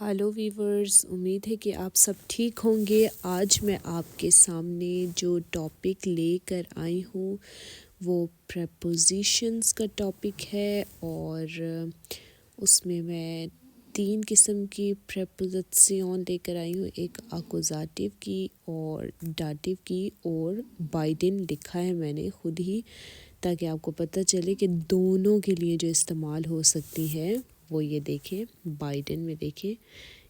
Hello viewers, امید ہے کہ آپ سب ٹھیک ہوں گے۔ آج میں آپ کے سامنے جو ٹاپک لے کر آئی ہوں وہ پریپوزیشنز کا ٹاپک ہے، اور اس میں 3 قسم کی پریپوزیشن لے کر آئی ہوں، ایک اکوزیٹو کی اور ڈاٹیو کی، اور بائڈن لکھا ہے میں نے خود ہی تاکہ آپ کو پتہ چلے کہ دونوں کے لیے جو استعمال ہو سکتی ہے وہ یہ دیکھیں۔ بائڈن میں دیکھیں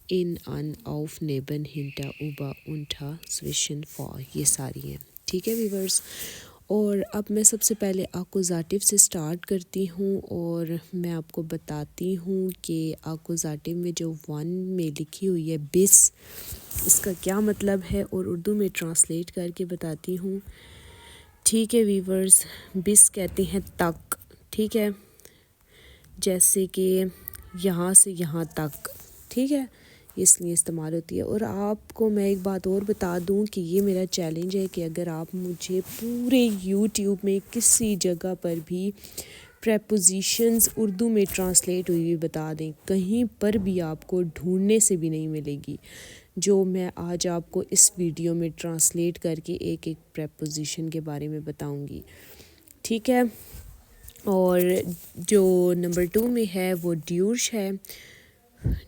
ان ان آف نیبن ہنٹا اوبا انٹھا سویشن فا، یہ ساری ہیں، ٹھیک ہے ویورز۔ اور اب میں سب سے پہلے اکوزیٹو سے سٹارٹ کرتی ہوں، اور میں آپ کو بتاتی ہوں کہ اکوزیٹو میں جو 1 میں لکھی ہوئی ہے بس، اس کا کیا مطلب ہے، اور اردو میں ٹرانسلیٹ کر کے بتاتی ہوں، ٹھیک ہے ویورز۔ بس کہتے ہیں تک، ٹھیک ہے، جیسے کہ یہاں سے یہاں تک، ٹھیک ہے، اس لیے استعمال ہوتی ہے۔ اور آپ کو میں ایک بات اور بتا دوں کہ یہ میرا چیلنج ہے کہ اگر آپ مجھے پورے یوٹیوب میں کسی جگہ پر بھی پریپوزیشنز اردو میں ٹرانسلیٹ ہوئی ہوئی بتا دیں، کہیں پر بھی آپ کو ڈھونڈنے سے بھی نہیں ملے گی، جو میں آج آپ کو اس ویڈیو میں ٹرانسلیٹ کر کے ایک پریپوزیشن کے بارے میں بتاؤں گی، ٹھیک ہے۔ اور جو نمبر 2 میں ہے وہ ڈیورش ہے۔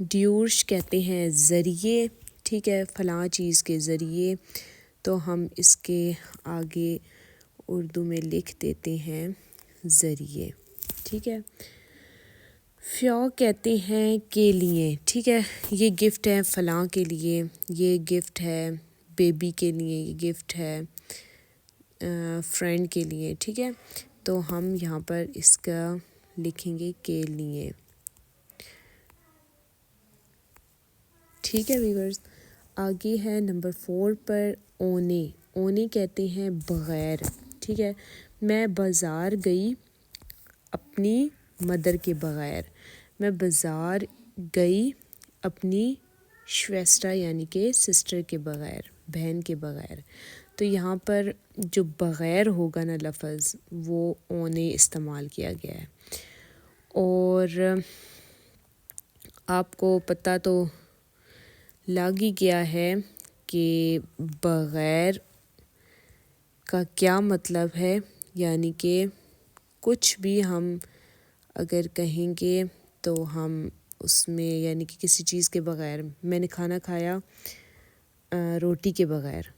ڈیورش کہتے ہیں ذریعے، ٹھیک ہے، فلاں چیز کے ذریعے، تو ہم اس کے آگے اردو میں لکھ دیتے ہیں ذریعے، ٹھیک ہے۔ فیو کہتے ہیں کے لیے، ٹھیک ہے، یہ گفٹ ہے فلاں کے لیے، یہ گفٹ ہے بیبی کے لیے، یہ گفٹ ہے فرینڈ کے لیے، ٹھیک ہے، تو ہم یہاں پر اس کا لکھیں گے کے لیے، ٹھیک ہے ویورز۔ آگے ہے نمبر 4 پر اونے۔ اونے کہتے ہیں بغیر، ٹھیک ہے، میں بازار گئی اپنی مدر کے بغیر، میں بازار گئی اپنی شویسٹا یعنی کہ سسٹر کے بغیر، بہن کے بغیر، تو یہاں پر جو بغیر ہوگا نا لفظ، وہ اونے استعمال کیا گیا ہے۔ اور آپ کو پتہ تو لگ ہی گیا ہے کہ بغیر کا کیا مطلب ہے، یعنی کہ کچھ بھی ہم اگر کہیں گے تو ہم اس میں یعنی کہ کسی چیز کے بغیر، میں نے کھانا کھایا روٹی کے بغیر،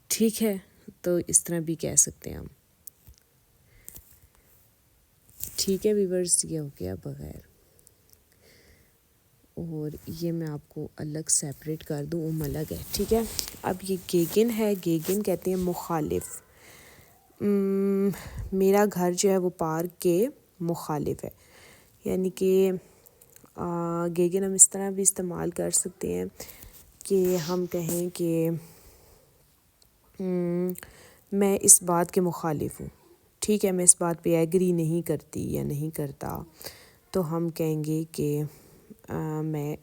ٹھیک ہے، تو اس طرح بھی کہہ سکتے ہیں ہم، ٹھیک ہے ویورز، یہ ہو گیا بغیر۔ اور یہ میں آپ کو الگ سیپریٹ کر دوں، الگ ہے، ٹھیک ہے۔ اب یہ گیگن ہے، گیگن کہتے ہیں مخالف۔ میرا گھر جو ہے وہ پارک کے مخالف ہے، یعنی کہ گیگن ہم اس طرح بھی استعمال کر سکتے ہیں کہ ہم کہیں کہ میں اس بات کے مخالف ہوں، ٹھیک ہے، میں اس بات پہ ایگری نہیں کرتی یا نہیں کرتا، تو ہم کہیں گے کہ میں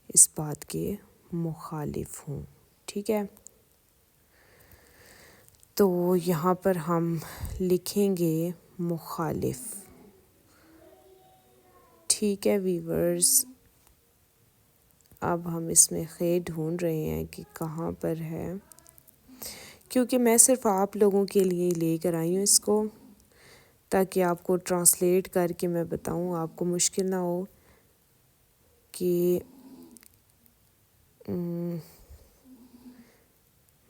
اس بات کے مخالف ہوں، ٹھیک ہے۔ تو یہاں پر ہم لکھیں گے مخالف، ٹھیک ہے ویورز۔ اب ہم اس میں خیر ڈھونڈ رہے ہیں کہ کہاں پر ہے، کیونکہ میں صرف آپ لوگوں کے لیے لے کر آئی ہوں اس کو، تاکہ آپ کو ٹرانسلیٹ کر کے میں بتاؤں، آپ کو مشکل نہ ہو کہ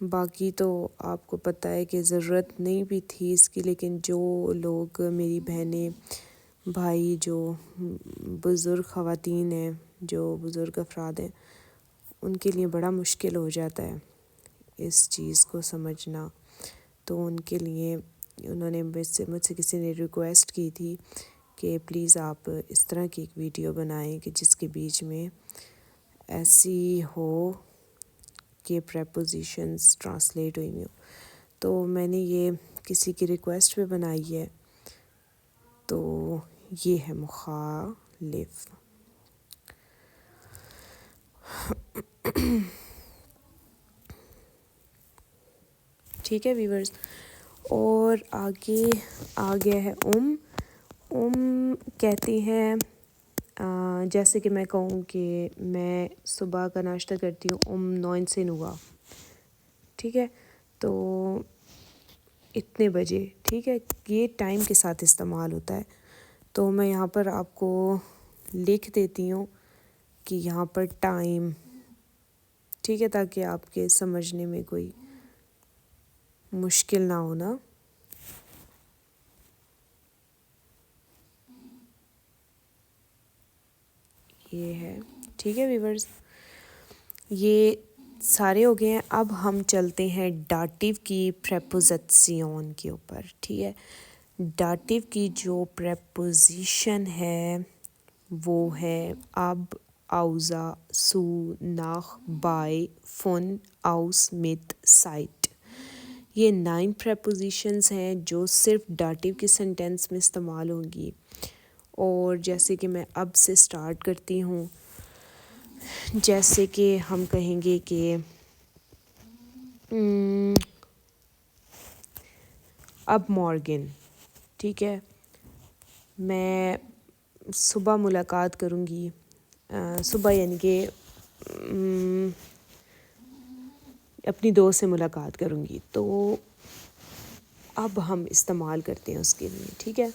باقی تو آپ کو پتہ ہے کہ ضرورت نہیں بھی تھی اس کی، لیکن جو لوگ میری بہنیں بھائی جو بزرگ خواتین ہیں، جو بزرگ افراد ہیں، ان کے لیے بڑا مشکل ہو جاتا ہے اس چیز کو سمجھنا، تو ان کے لیے انہوں نے مجھ سے کسی نے ریکویسٹ کی تھی کہ پلیز آپ اس طرح کی ایک ویڈیو بنائیں کہ جس کے بیچ میں ایسی ہو کہ پریپوزیشنز ٹرانسلیٹ ہوئی ہوں، تو میں نے یہ کسی کی ریکویسٹ پہ بنائی ہے، تو یہ ہے مخالف، ٹھیک ہے ویورز۔ اور آگے آ گیا ہے ام کہتے ہیں جیسے کہ میں کہوں کہ میں صبح کا ناشتہ کرتی ہوں 9 سے 9، ٹھیک ہے، تو اتنے بجے، ٹھیک ہے، یہ ٹائم کے ساتھ استعمال ہوتا ہے. تو میں یہاں پر آپ کو لکھ دیتی ہوں کہ یہاں پر ٹائم، ٹھیک ہے، تاکہ آپ کے سمجھنے میں کوئی مشکل نہ ہونا. یہ ہے، ٹھیک ہے ویورز، یہ سارے ہو گئے ہیں. اب ہم چلتے ہیں ڈاٹیو کی پریپوزیشن کے اوپر، ٹھیک ہے. ڈاٹیو کی جو پریپوزیشن ہے وہ ہے اب، آؤزا، سو، ناخ، بائی، فن، آؤس، مت، سائٹ. یہ 9 پریپوزیشنز ہیں جو صرف ڈاٹیو کی سینٹینس میں استعمال ہوں گی. اور جیسے کہ میں اب سے سٹارٹ کرتی ہوں، جیسے کہ ہم کہیں گے کہ اب مارگن، ٹھیک ہے، میں صبح ملاقات کروں گی، صبح یعنی کہ اپنی دوست سے ملاقات کروں گی. تو اب ہم استعمال کرتے ہیں اس کے لیے، ٹھیک ہے.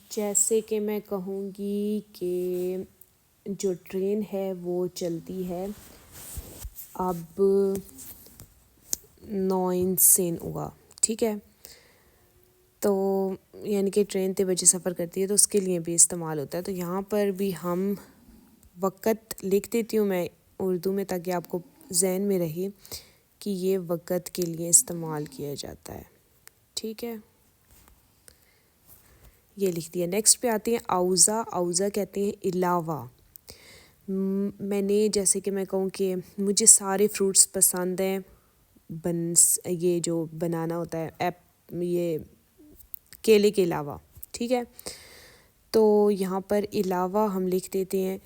جیسے کہ میں کہوں گی کہ جو ٹرین ہے وہ چلتی ہے اب 9 سے 9، ٹھیک ہے. تو یعنی کہ ٹرین 3 بجے سفر کرتی ہے، تو اس کے لیے بھی استعمال ہوتا ہے. تو یہاں پر بھی ہم وقت لکھ دیتی ہوں میں اردو میں، تاکہ آپ کو ذہن میں رہے کہ یہ وقت کے لیے استعمال کیا جاتا ہے، ٹھیک ہے. یہ لکھ دیا. نیکسٹ پہ آتے ہیں آؤزا. آؤزا کہتے ہیں علاوہ. میں نے جیسے کہ میں کہوں کہ مجھے سارے فروٹس پسند ہیں، یہ جو بنانا ہوتا ہے یہ کیلے کے علاوہ، ٹھیک ہے. تو یہاں پر علاوہ ہم لکھ دیتے ہیں،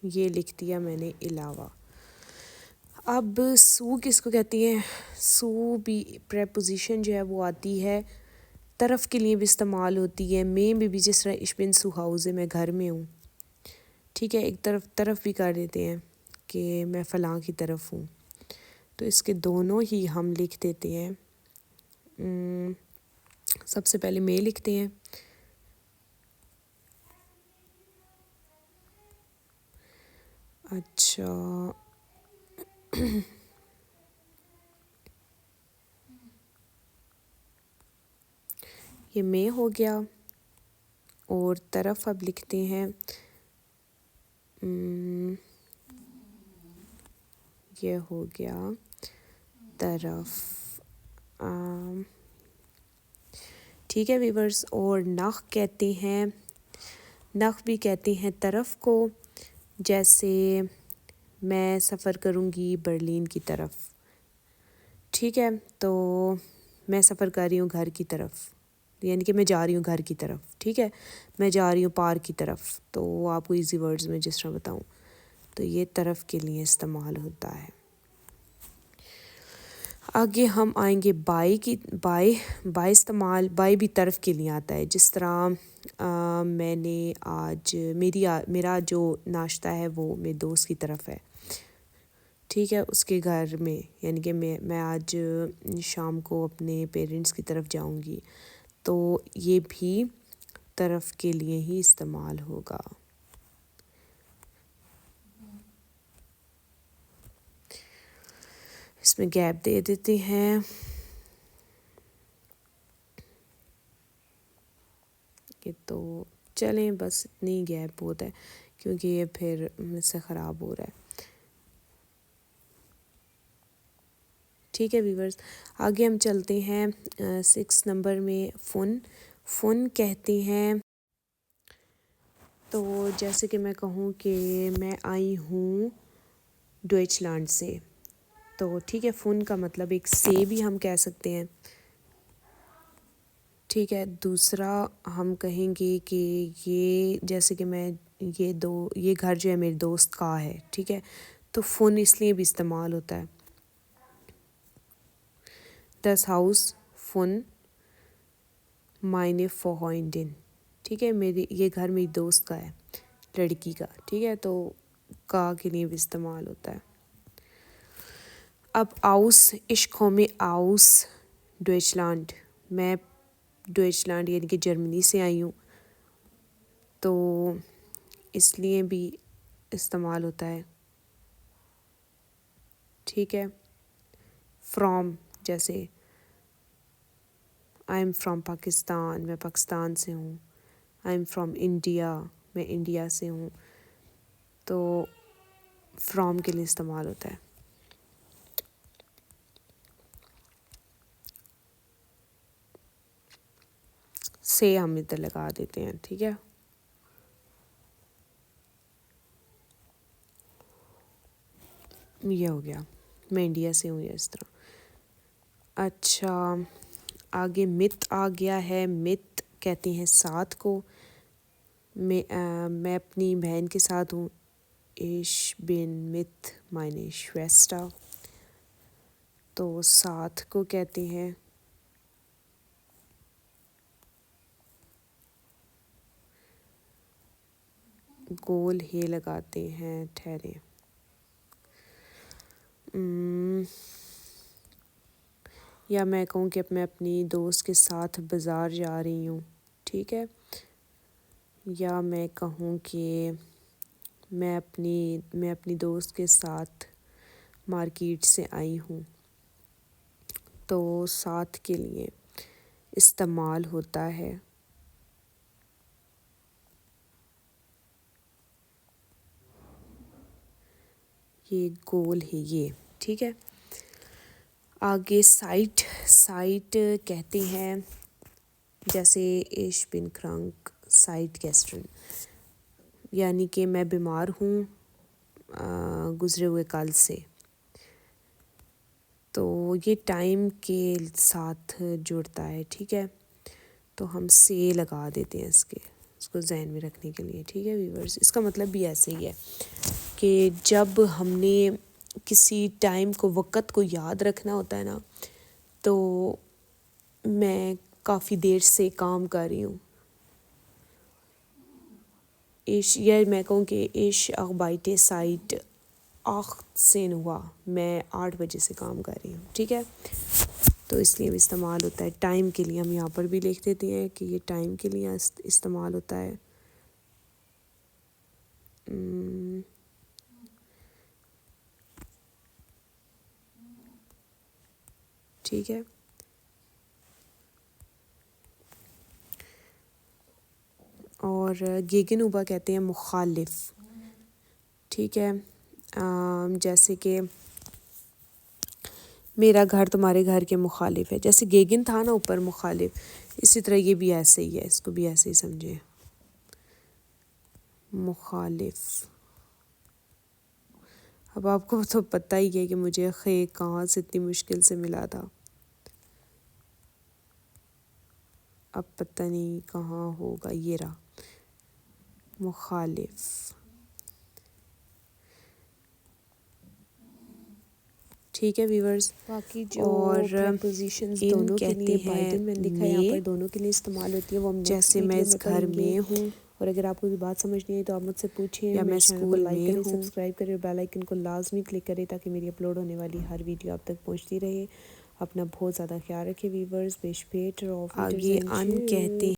یہ لکھ دیا میں نے علاوہ. اب سو کس کو کہتی ہیں؟ سو بھی پریپوزیشن جو ہے وہ آتی ہے، طرف کے لیے بھی استعمال ہوتی ہے. میں بھی جس طرح ich bin zu Hause، میں گھر میں ہوں، ٹھیک ہے. ایک طرف بھی کر دیتے ہیں کہ میں فلاں کی طرف ہوں. تو اس کے دونوں ہی ہم لکھ دیتے ہیں. سب سے پہلے میں لکھتے ہیں، اچھا یہ میں ہو گیا. اور طرف اب لکھتے ہیں، یہ ہو گیا طرف، ٹھیک ہے ویورز. اور نخ کہتے ہیں، نخ بھی کہتے ہیں طرف کو. جیسے میں سفر کروں گی برلین کی طرف، ٹھیک ہے. تو میں سفر کر رہی ہوں گھر کی طرف، یعنی کہ میں جا رہی ہوں گھر کی طرف، ٹھیک ہے. میں جا رہی ہوں پارک کی طرف. تو آپ کو ایزی ورڈز میں جس طرح بتاؤں، تو یہ طرف کے لیے استعمال ہوتا ہے. آگے ہم آئیں گے بائی کی. بائی استعمال، بائی بھی طرف کے لیے آتا ہے. جس طرح میں نے آج میرا جو ناشتہ ہے وہ میرے دوست کی طرف ہے، ٹھیک ہے، اس کے گھر میں. یعنی کہ میں آج شام کو اپنے پیرنٹس کی طرف جاؤں گی، تو یہ بھی طرف کے لیے ہی استعمال ہوگا. اس میں گیپ دے دیتے ہیں. یہ تو چلیں، بس اتنی گیپ بہت ہے، کیونکہ یہ پھر مجھ سے خراب ہو رہا ہے. ٹھیک ہے ویورز، آگے ہم چلتے ہیں 6 نمبر میں فن. فن کہتے ہیں، تو جیسے کہ میں کہوں کہ میں آئی ہوں ڈویچ لینڈ سے، تو ٹھیک ہے، فن کا مطلب ایک سے بھی ہم کہہ سکتے ہیں، ٹھیک ہے. دوسرا ہم کہیں گے کہ یہ جیسے کہ میں یہ گھر جو ہے میرے دوست کا ہے، ٹھیک ہے. تو فن اس لیے بھی استعمال ہوتا ہے. This house, fun, meine Freundin. ٹھیک ہے، یہ گھر میری دوست کا ہے، لڑکی کا. ٹھیک ہے، تو کا کے لیے بھی استعمال ہوتا ہے. اب aus, ich komme aus Deutschland. میں ڈویچلینڈ یعنی کہ جرمنی سے آئی ہوں، تو اس لیے بھی استعمال ہوتا ہے. ٹھیک ہے. فرام، جیسے آئی ایم فرام پاکستان، میں پاکستان سے ہوں. آئی ایم فرام انڈیا، میں انڈیا سے ہوں. تو فرام کے لیے استعمال ہوتا ہے. سے ہم ادھر لگا دیتے ہیں. ٹھیک ہے. یہ ہو گیا، میں انڈیا سے ہوں، یا اس طرح. اچھا، آگے مت آ گیا ہے. مت کہتے ہیں ساتھ کو. میں اپنی بہن کے ساتھ ہوں. ich bin mit meiner Schwester. تو ساتھ کو کہتے ہیں گول ہے لگاتے ہیں. ٹھہرے، یا میں کہوں کہ میں اپنی دوست کے ساتھ بازار جا رہی ہوں. ٹھیک ہے. یا میں کہوں کہ میں اپنی دوست کے ساتھ مارکیٹ سے آئی ہوں. تو ساتھ کے لیے استعمال ہوتا ہے یہ گول ہے یہ. ٹھیک ہے. آگے سائٹ. سائٹ کہتے ہیں جیسے ich bin krank seit gestern، یعنی کہ میں بیمار ہوں گزرے ہوئے کل سے. تو یہ ٹائم کے ساتھ جڑتا ہے. ٹھیک ہے. تو ہم سے لگا دیتے ہیں اس کو ذہن میں رکھنے کے لیے. ٹھیک ہے ویورز، اس کا مطلب بھی ایسے ہی ہے کہ جب ہم نے کسی ٹائم کو، وقت کو یاد رکھنا ہوتا ہے نا، تو میں کافی دیر سے کام کر رہی ہوں. یا میں کہوں کہ ich arbeite seit 18 Uhr، میں 8 بجے سے کام کر رہی ہوں. ٹھیک ہے. تو اس لیے بھی استعمال ہوتا ہے ٹائم کے لیے. ہم یہاں پر بھی لکھ دیتے ہیں کہ یہ ٹائم کے لیے استعمال ہوتا ہے. ٹھیک ہے. اور گیگن اوبا کہتے ہیں مخالف. ٹھیک ہے. جیسے کہ میرا گھر تمہارے گھر کے مخالف ہے. جیسے گیگن تھا نا اوپر مخالف، اسی طرح یہ بھی ایسے ہی ہے. اس کو بھی ایسے ہی سمجھے، مخالف. اب آپ کو تو پتہ ہی ہے کہ مجھے خے کہاں سے اتنی مشکل سے ملا تھا. اب پتہ نہیں کہاں ہوگا. یہ رہا، مخالف. ٹھیک ہے ویورز. باقی جو اور پریپوزیشنز دونوں کے لیے بائدن میں لکھا ہے یہاں پر دونوں کے لیے استعمال ہوتی ہے، وہ ہم نیکسٹ جیسے میں ویڈیو اس میں گھر پڑھیں گے. میں ہوں، اور اگر آپ کو کوئی بات سمجھ نہیں آئی تو آپ مجھ سے پوچھیں. یا میں میرے چینل کو اسکول لائک میں کریں، ہوں. سبسکرائب کریں، بیل آئیکن کو لازمی کلک کریں تاکہ میری اپلوڈ ہونے والی ہر ویڈیو آپ تک پہنچتی رہے. اپنا بہت زیادہ خیال رکھیں ویورز. بیش پیٹ آگے ان کہتے ہیں